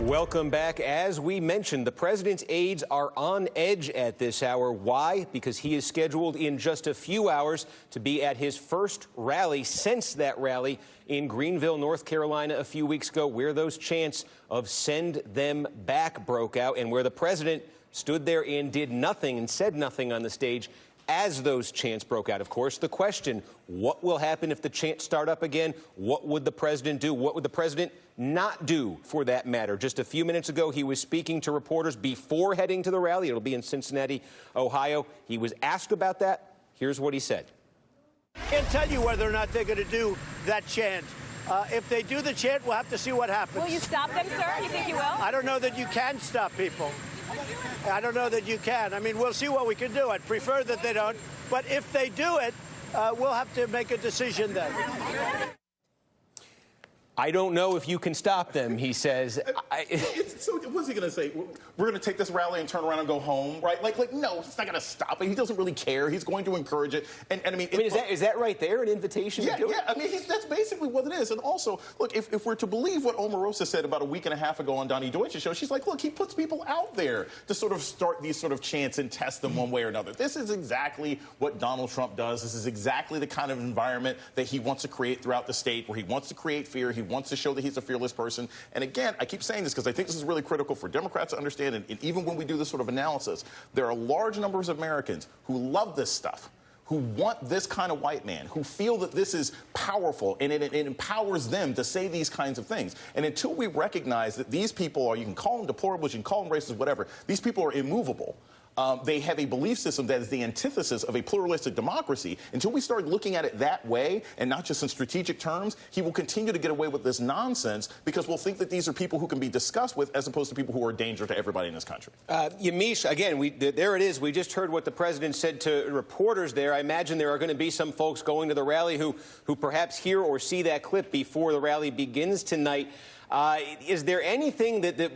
Welcome back. As we mentioned, the president's aides are on edge at this hour. Why? Because he is scheduled in just a few hours to be at his first rally since that rally in Greenville, North Carolina, a few weeks ago, where those chants of "send them back" broke out, and where the president stood there and did nothing and said nothing on the stage as those chants broke out. Of course, the question, what will happen if the chants start up again? What would the president do? What would the president not do, for that matter? Just a few minutes ago, he was speaking to reporters before heading to the rally. It'll be in Cincinnati, Ohio. He was asked about that. Here's what he said. I can't tell you whether or not they're going to do that chant. If they do the chant, we'll have to see what happens. Will you stop them, sir? You think you will? I don't know that you can stop people. I don't know that you can. I mean, we'll see what we can do. I'd prefer that they don't. But if they do it, we'll have to make a decision then. I don't know if you can stop them, he says. So what's he going to say? We're going to take this rally and turn around and go home, right? Like no, he's not going to stop it. He doesn't really care. He's going to encourage it. And I mean, is that right there, an invitation to do it? Yeah, I mean, that's basically what it is. And also, look, if we're to believe what Omarosa said about a week and a half ago on Donnie Deutsch's show, she's like, look, he puts people out there to sort of start these sort of chants and test them one way or another. This is exactly what Donald Trump does. This is exactly the kind of environment that he wants to create throughout the state, where he wants to create fear. He wants to show that he's a fearless person. And again, I keep saying this because I think this is really critical for Democrats to understand. And even when we do this sort of analysis, there are large numbers of Americans who love this stuff, who want this kind of white man, who feel that this is powerful and it empowers them to say these kinds of things. And until we recognize that these people are, you can call them deplorables, you can call them racist, whatever, these people are immovable. They have a belief system that is the antithesis of a pluralistic democracy. Until we start looking at it that way, and not just in strategic terms, he will continue to get away with this nonsense because we'll think that these are people who can be discussed with as opposed to people who are a danger to everybody in this country. Yamiche, again, there it is. We just heard what the president said to reporters there. I imagine there are going to be some folks going to the rally who perhaps hear or see that clip before the rally begins tonight. Is there anything that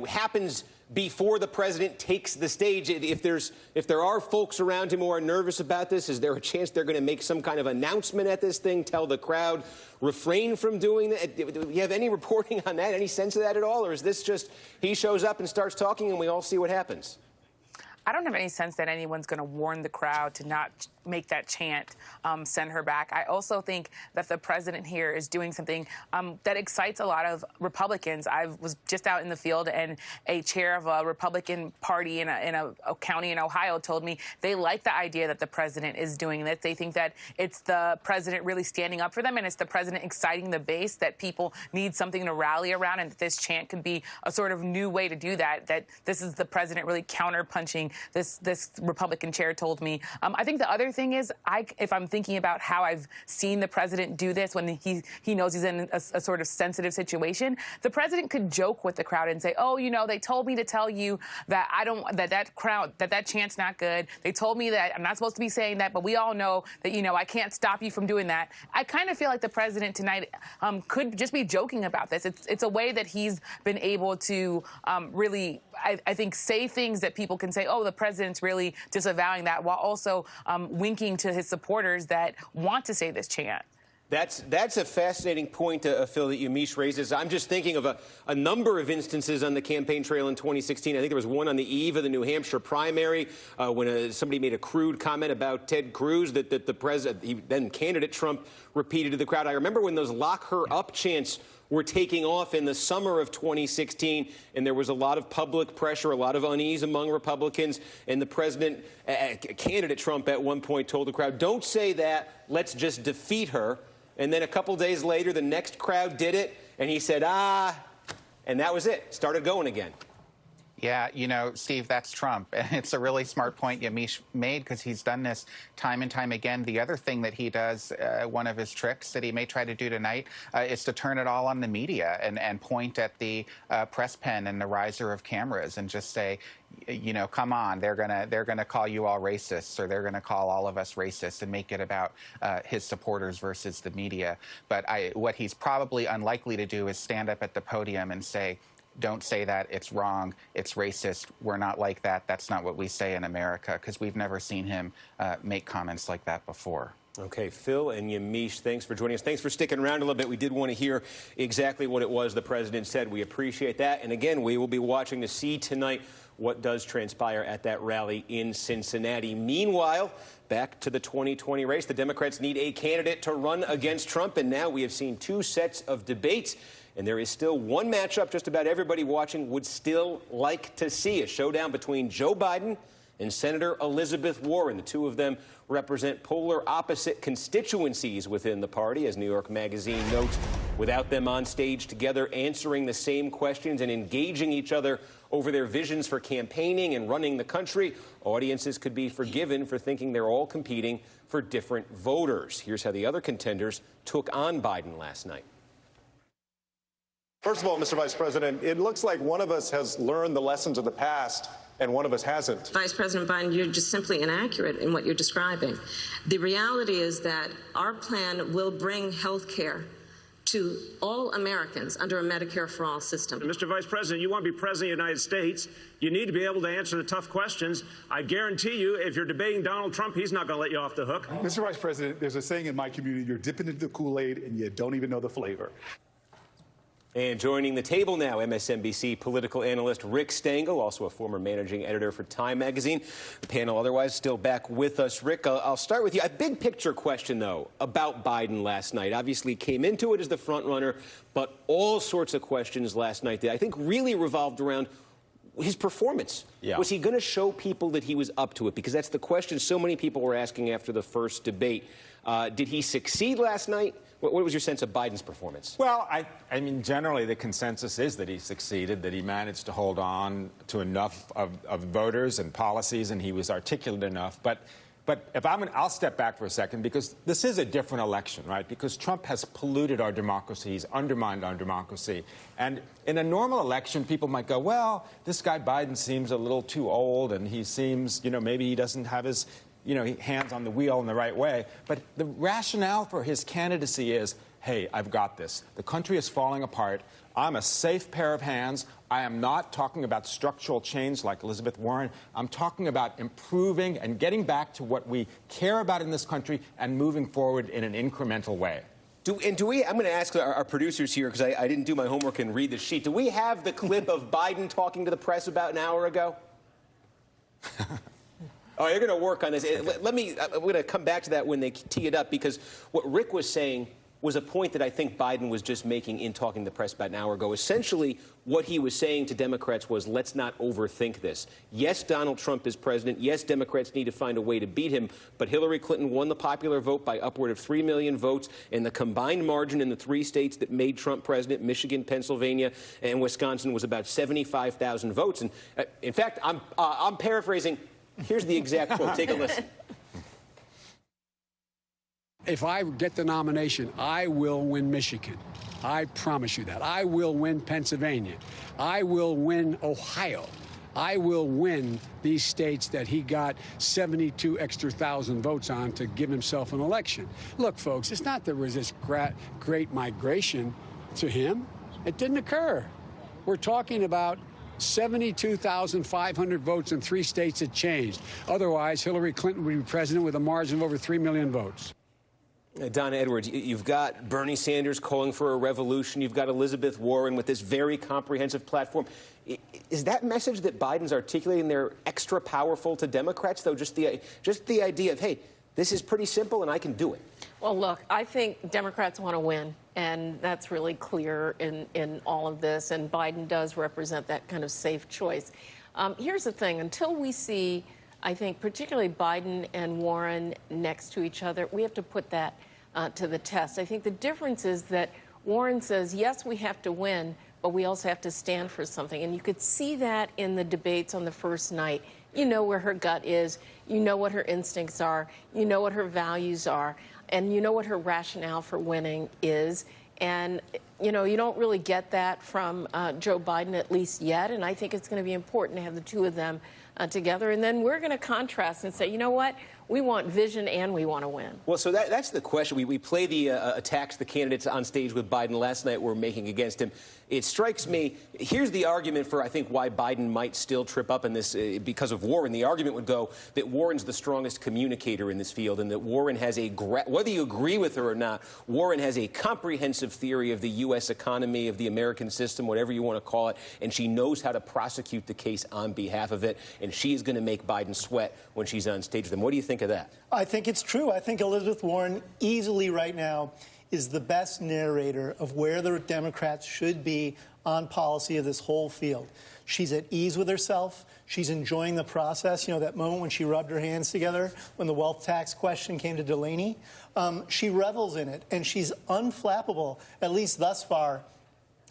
happens before the president takes the stage? If there are folks around him who are nervous about this, is there a chance they're going to make some kind of announcement at this thing, tell the crowd, refrain from doing that? Do you have any reporting on that, any sense of that at all? Or is this just he shows up and starts talking and we all see what happens? I don't have any sense that anyone's going to warn the crowd to not make that chant, send her back. I also think that the president here is doing something that excites a lot of Republicans. I was just out in the field, and a chair of a Republican party in a county in Ohio told me they like the idea that the president is doing this. They think that it's the president really standing up for them, and it's the president exciting the base, that people need something to rally around, and that this chant could be a sort of new way to do that, that this is the president really counterpunching, this Republican chair told me. I think the other thing is, if I'm thinking about how I've seen the president do this when he knows he's in a sort of sensitive situation, the president could joke with the crowd and say, oh, they told me to tell you that that chant's not good. They told me that I'm not supposed to be saying that, but we all know that, I can't stop you from doing that. I kind of feel like the president tonight could just be joking about this. It's a way that he's been able to really, I think, say things that people can say, oh, the president's really disavowing that, while also winking to his supporters that want to say this chant. That's a fascinating point, Phil, that Yamiche raises. I'm just thinking of a number of instances on the campaign trail in 2016. I think there was one on the eve of the New Hampshire primary when somebody made a crude comment about Ted Cruz that the president, then candidate Trump, repeated to the crowd. I remember when those lock her up chants were taking off in the summer of 2016, and there was a lot of public pressure, a lot of unease among Republicans, and the president, candidate Trump, at one point told the crowd, don't say that, let's just defeat her. And then a couple days later, the next crowd did it, and he said, and that was it. Started going again. Yeah, Steve, that's Trump. And it's a really smart point Yamiche made, because he's done this time and time again. The other thing that he does, one of his tricks that he may try to do tonight, is to turn it all on the media and point at the press pen and the riser of cameras and just say, come on, they're gonna call you all racists, or they're gonna call all of us racists, and make it about his supporters versus the media. But what he's probably unlikely to do is stand up at the podium and say, don't say that, it's wrong, it's racist, we're not like that, that's not what we say in America, because we've never seen him make comments like that before. Okay, Phil and Yamiche, thanks for joining us. Thanks for sticking around a little bit. We did want to hear exactly what it was the president said. We appreciate that. And again, we will be watching to see tonight what does transpire at that rally in Cincinnati. Meanwhile, back to the 2020 race. The Democrats need a candidate to run against Trump, and now we have seen two sets of debates. And there is still one matchup just about everybody watching would still like to see, a showdown between Joe Biden and Senator Elizabeth Warren. The two of them represent polar opposite constituencies within the party, as New York Magazine notes. Without them on stage together answering the same questions and engaging each other over their visions for campaigning and running the country, audiences could be forgiven for thinking they're all competing for different voters. Here's how the other contenders took on Biden last night. First of all, Mr. Vice President, it looks like one of us has learned the lessons of the past and one of us hasn't. Vice President Biden, you're just simply inaccurate in what you're describing. The reality is that our plan will bring health care to all Americans under a Medicare for All system. Mr. Vice President, you want to be President of the United States, you need to be able to answer the tough questions. I guarantee you, if you're debating Donald Trump, he's not going to let you off the hook. Mr. Vice President, there's a saying in my community, you're dipping into the Kool-Aid and you don't even know the flavor. And joining the table now, MSNBC political analyst Rick Stengel, also a former managing editor for Time magazine. The panel otherwise still back with us. Rick, I'll start with you. A big picture question, though, about Biden last night. Obviously came into it as the front runner, but all sorts of questions last night that I think really revolved around his performance. Yeah. Was he going to show people that he was up to it? Because that's the question so many people were asking after the first debate. Did he succeed last night? What was your sense of Biden's performance? Well, I mean, generally the consensus is that he succeeded, that he managed to hold on to enough of voters and policies, and he was articulate enough. But if I'll step back for a second, because this is a different election, right? Because Trump has polluted our democracy, he's undermined our democracy. And in a normal election, people might go, well, this guy Biden seems a little too old, and he seems, maybe he doesn't have his hands on the wheel in the right way. But the rationale for his candidacy is, hey, I've got this. The country is falling apart. I'm a safe pair of hands. I am not talking about structural change like Elizabeth Warren. I'm talking about improving and getting back to what we care about in this country and moving forward in an incremental way. I'm going to ask our producers here, because I didn't do my homework and read the sheet. Do we have the clip of Biden talking to the press about an hour ago? Oh, you're going to work on this. I'm going to come back to that when they tee it up, because what Rick was saying was a point that I think Biden was just making in talking to the press about an hour ago. Essentially, what he was saying to Democrats was, let's not overthink this. Yes, Donald Trump is president. Yes, Democrats need to find a way to beat him. But Hillary Clinton won the popular vote by upward of 3 million votes, and the combined margin in the three states that made Trump president, Michigan, Pennsylvania, and Wisconsin, was about 75,000 votes. And in fact, I'm paraphrasing. Here's the exact quote. Take a listen. If I get the nomination, I will win Michigan. I promise you that. I will win Pennsylvania. I will win Ohio. I will win these states that he got 72 extra thousand votes on to give himself an election. Look, folks, it's not there was this great migration to him. It didn't occur. We're talking about 72,500 votes in three states that changed. Otherwise, Hillary Clinton would be president with a margin of over 3 million votes. Donna Edwards, you've got Bernie Sanders calling for a revolution. You've got Elizabeth Warren with this very comprehensive platform. Is that message that Biden's articulating there extra powerful to Democrats, though? Just the idea of, hey, this is pretty simple and I can do it. Well, look, I think Democrats want to win, and that's really clear in all of this, and Biden does represent that kind of safe choice. Here's the thing. Until we see, I think, particularly Biden and Warren next to each other, we have to put that to the test. I think the difference is that Warren says, yes, we have to win, but we also have to stand for something. And you could see that in the debates on the first night. You know where her gut is. You know what her instincts are. You know what her values are. And you know what her rationale for winning is. And, you don't really get that from Joe Biden, at least yet. And I think it's going to be important to have the two of them together. And then we're going to contrast and say, you know what? We want vision and we want to win. Well, so that's the question. We play the attacks the candidates on stage with Biden last night were making against him. It strikes me, here's the argument for, I think, why Biden might still trip up in this because of Warren. The argument would go that Warren's the strongest communicator in this field and that Warren has whether you agree with her or not, Warren has a comprehensive theory of the U.S. economy, of the American system, whatever you want to call it, and she knows how to prosecute the case on behalf of it, and she is going to make Biden sweat when she's on stage with him. What do you think of that? I think it's true. I think Elizabeth Warren easily right now is the best narrator of where the Democrats should be on policy of this whole field. She's at ease with herself. She's enjoying the process. You know, that moment when she rubbed her hands together when the wealth tax question came to Delaney. She revels in it, and she's unflappable, at least thus far,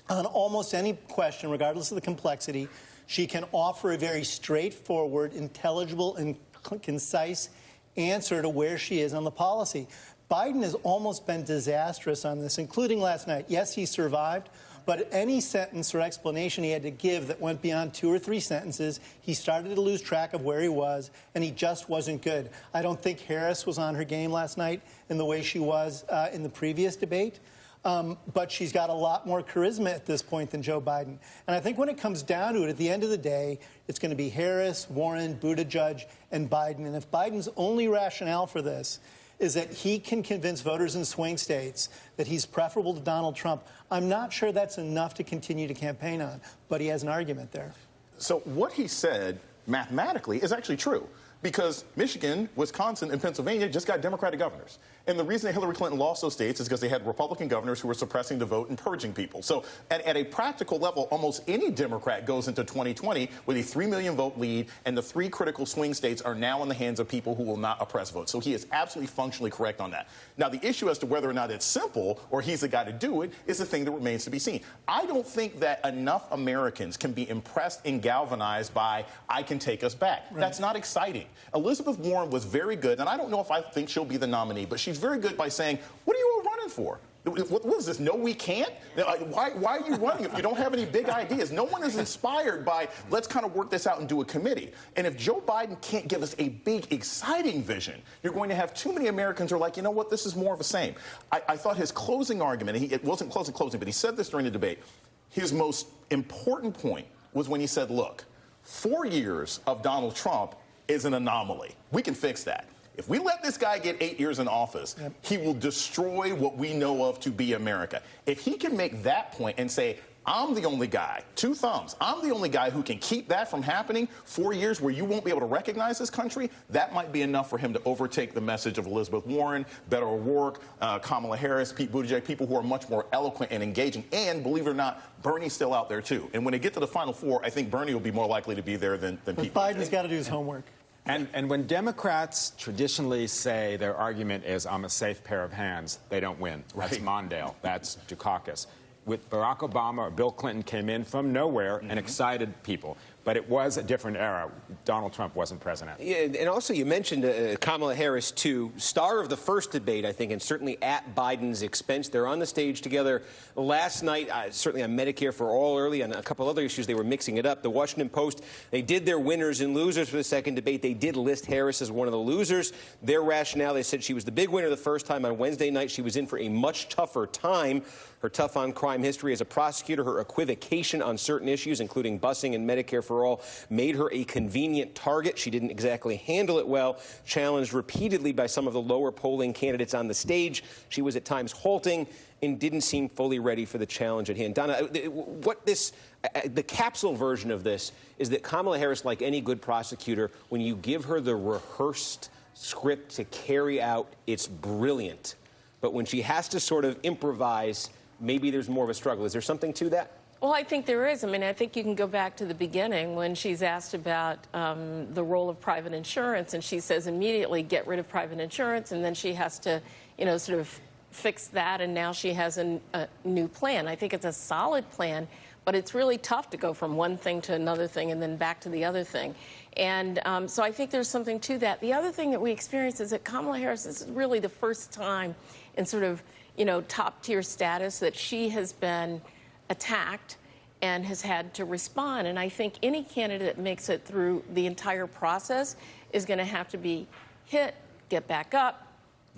on almost any question, regardless of the complexity. She can offer a very straightforward, intelligible, and concise answer to where she is on the policy. Biden has almost been disastrous on this, including last night. Yes, he survived, but any sentence or explanation he had to give that went beyond 2 or 3 sentences, he started to lose track of where he was, and he just wasn't good. I don't think Harris was on her game last night in the way she was in the previous debate. But she's got a lot more charisma at this point than Joe Biden. And I think when it comes down to it, at the end of the day, it's going to be Harris, Warren, Buttigieg, and Biden. And if Biden's only rationale for this is that he can convince voters in swing states that he's preferable to Donald Trump, I'm not sure that's enough to continue to campaign on. But he has an argument there. So what he said mathematically is actually true. Because Michigan, Wisconsin, and Pennsylvania just got Democratic governors. And the reason that Hillary Clinton lost those states is because they had Republican governors who were suppressing the vote and purging people. So at a practical level, almost any Democrat goes into 2020 with a 3 million vote lead, and the 3 critical swing states are now in the hands of people who will not oppress votes. So he is absolutely functionally correct on that. Now, the issue as to whether or not it's simple or he's the guy to do it is the thing that remains to be seen. I don't think that enough Americans can be impressed and galvanized by, I can take us back. Right. That's not exciting. Elizabeth Warren was very good, and I don't know if I think she'll be the nominee, but she's very good by saying, what are you all running for? What is this? No, we can't? Why are you running if you don't have any big ideas? No one is inspired by, let's kind of work this out and do a committee. And if Joe Biden can't give us a big, exciting vision, you're going to have too many Americans who are like, you know what, this is more of the same. I thought his closing argument, it wasn't closing, but he said this during the debate, his most important point was when he said, look, 4 years of Donald Trump is an anomaly. We can fix that. If we let this guy get 8 years in office, he will destroy what we know of to be America. If he can make that point and say, I'm the only guy, 2 thumbs, I'm the only guy who can keep that from happening, 4 years where you won't be able to recognize this country, that might be enough for him to overtake the message of Elizabeth Warren, Beto O'Rourke, Kamala Harris, Pete Buttigieg, people who are much more eloquent and engaging. And believe it or not, Bernie's still out there, too. And when they get to the Final Four, I think Bernie will be more likely to be there than Pete Buttigieg. Biden's got to do his homework. And when Democrats traditionally say their argument is, I'm a safe pair of hands, they don't win. That's Mondale. That's Dukakis. With Barack Obama or Bill Clinton came in from nowhere and excited people. But it was a different era. Donald Trump wasn't president. Yeah, and also you mentioned Kamala Harris, too, star of the first debate, I think, and certainly at Biden's expense. They're on the stage together last night, certainly on Medicare for All early, on a couple other issues. They were mixing it up. The Washington Post, they did their winners and losers for the second debate. They did list Harris as one of the losers. Their rationale, they said she was the big winner the first time. On Wednesday night, she was in for a much tougher time. Her tough-on-crime history as a prosecutor, her equivocation on certain issues, including busing and Medicare for All, made her a convenient target. She didn't exactly handle it well, challenged repeatedly by some of the lower polling candidates on the stage. She was at times halting and didn't seem fully ready for the challenge at hand. Donna, the capsule version of this is that Kamala Harris, like any good prosecutor, when you give her the rehearsed script to carry out, it's brilliant. But when she has to sort of improvise, maybe there's more of a struggle. Is there something to that? Well, I think there is. I mean, I think you can go back to the beginning when she's asked about the role of private insurance, and she says immediately, get rid of private insurance, and then she has to, sort of fix that, and now she has a new plan. I think it's a solid plan, but it's really tough to go from one thing to another thing and then back to the other thing. And so I think there's something to that. The other thing that we experience is that Kamala Harris is really the first time in sort of, top-tier status that she has been attacked and has had to respond. And I think any candidate that makes it through the entire process is going to have to be hit, get back up,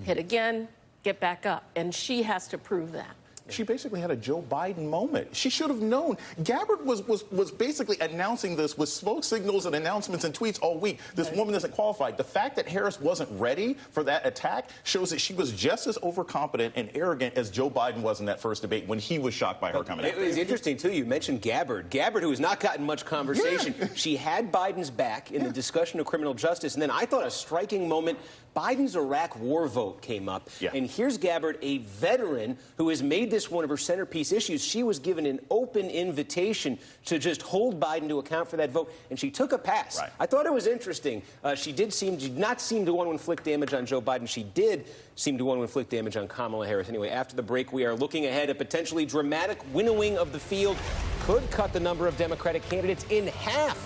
hit again, get back up. And she has to prove that. She basically had a Joe Biden moment. She should have known. Gabbard was basically announcing this with smoke signals and announcements and tweets all week. This woman isn't qualified. The fact that Harris wasn't ready for that attack shows that she was just as overconfident and arrogant as Joe Biden was in that first debate when he was shocked by her coming out. It was interesting, too. You mentioned Gabbard. Gabbard, who has not gotten much conversation. Yeah. She had Biden's back in the discussion of criminal justice. And then I thought a striking moment, Biden's Iraq war vote came up. Yeah. And here's Gabbard, a veteran who has made this one of her centerpiece issues. She was given an open invitation to just hold Biden to account for that vote, and she took a pass. Right. I thought it was interesting. She did not seem to want to inflict damage on Joe Biden. She did seem to want to inflict damage on Kamala Harris. Anyway, after the break, we are looking ahead. A potentially dramatic winnowing of the field could cut the number of Democratic candidates in half.